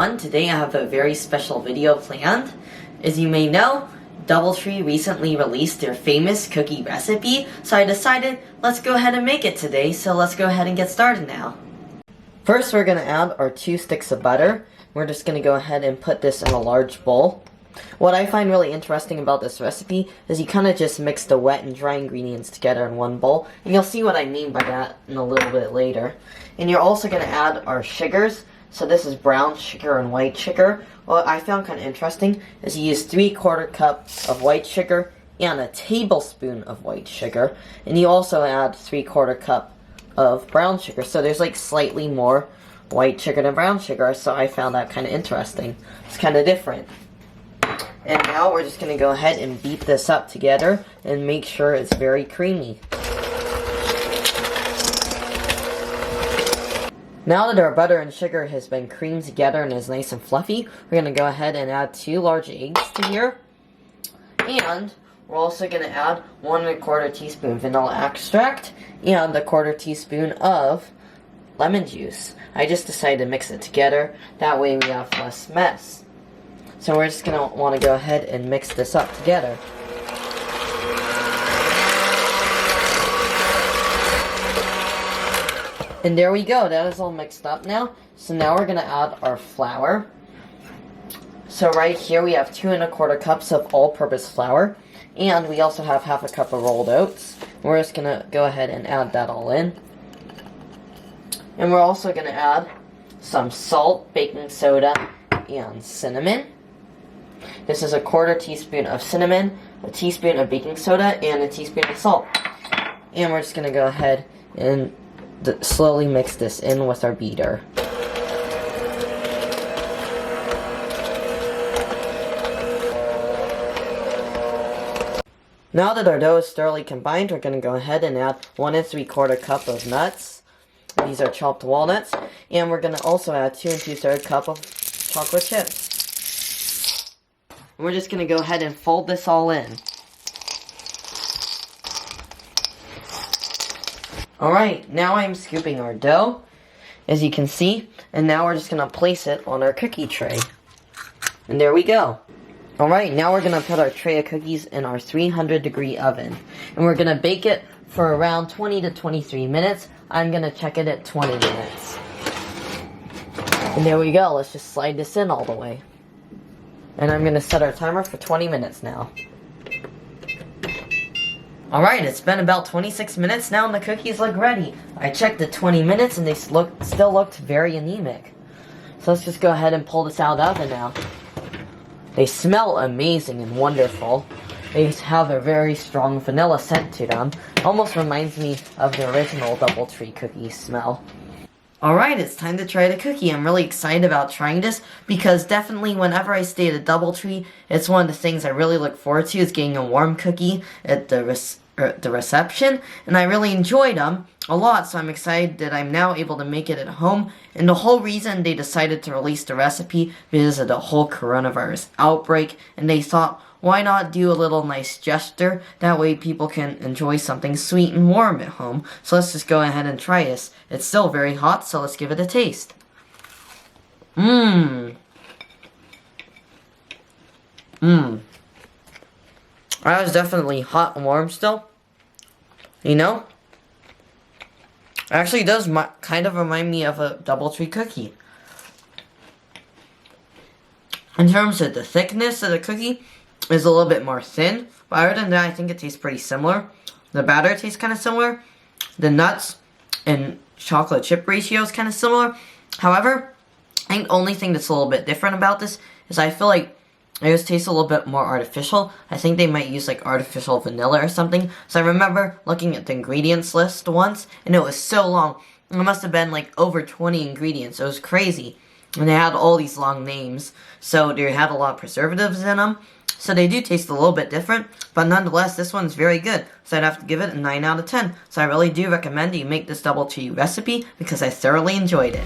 everyone, today I have a very special video planned. As you may know, DoubleTree recently released their famous cookie recipe, so I decided let's go ahead and make it today, so let's go ahead and get started now. First we're going to add our 2 sticks of butter. We're just going to go ahead and put this in a large bowl. What I find really interesting about this recipe is you kind of just mix the wet and dry ingredients together in one bowl, and you'll see what I mean by that in a little bit later. And you're also going to add our sugars. So this is brown sugar and white sugar. What I found kind of interesting is you use 3/4 cups of white sugar and a tablespoon of white sugar, and you also add 3/4 cup of brown sugar. So there's like slightly more white sugar than brown sugar, so I found that kind of interesting. It's kind of different. And now we're just going to go ahead and beat this up together and make sure it's very creamy. Now that our butter and sugar has been creamed together and is nice and fluffy, we're going to go ahead and add 2 large eggs to here. And we're also going to add 1 1/4 teaspoon vanilla extract and 1/4 teaspoon of lemon juice. I just decided to mix it together, that way we have less mess. So we're just going to want to go ahead and mix this up together. And there we go, that is all mixed up now. So now we're going to add our flour. So right here we have 2 1/4 cups of all-purpose flour. And we also have 1/2 cup of rolled oats. We're just going to go ahead and add that all in. And we're also going to add some salt, baking soda, and cinnamon. This is 1/4 teaspoon of cinnamon, a teaspoon of baking soda, and a teaspoon of salt. And we're just going to go ahead and slowly mix this in with our beater. Now that our dough is thoroughly combined, we're going to go ahead and add 1 3/4 cup of nuts. These are chopped walnuts. And we're going to also add 2 2/3 cup of chocolate chips. And we're just going to go ahead and fold this all in. Alright, now I'm scooping our dough, as you can see, and now we're just going to place it on our cookie tray. And there we go. Alright, now we're going to put our tray of cookies in our 300-degree oven. And we're going to bake it for around 20 to 23 minutes. I'm going to check it at 20 minutes. And there we go, let's just slide this in all the way. And I'm going to set our timer for 20 minutes now. Alright, it's been about 26 minutes now and the cookies look ready. I checked at 20 minutes and they still looked very anemic. So let's just go ahead and pull this out of the oven now. They smell amazing and wonderful. They have a very strong vanilla scent to them. Almost reminds me of the original DoubleTree cookie smell. Alright, it's time to try the cookie. I'm really excited about trying this because definitely whenever I stay at a DoubleTree, it's one of the things I really look forward to is getting a warm cookie at the reception, and I really enjoyed them a lot, so I'm excited that I'm now able to make it at home. And the whole reason they decided to release the recipe because of the whole coronavirus outbreak, and they thought, why not do a little nice gesture? That way people can enjoy something sweet and warm at home. So let's just go ahead and try this. It's still very hot, so let's give it a taste. That was definitely hot and warm still. You know? It actually does kind of remind me of a DoubleTree cookie. In terms of the thickness of the cookie, is a little bit more thin, but other than that, I think it tastes pretty similar. The batter tastes kind of similar. The nuts and chocolate chip ratio is kind of similar. However, I think the only thing that's a little bit different about this is I feel like it just tastes a little bit more artificial. I think they might use like artificial vanilla or something. So I remember looking at the ingredients list once, and it was so long. It must have been like over 20 ingredients. It was crazy. And they had all these long names. So they had a lot of preservatives in them. So they do taste a little bit different, but nonetheless, this one's very good. So I'd have to give it a 9 out of 10. So I really do recommend you make this DoubleTree recipe because I thoroughly enjoyed it.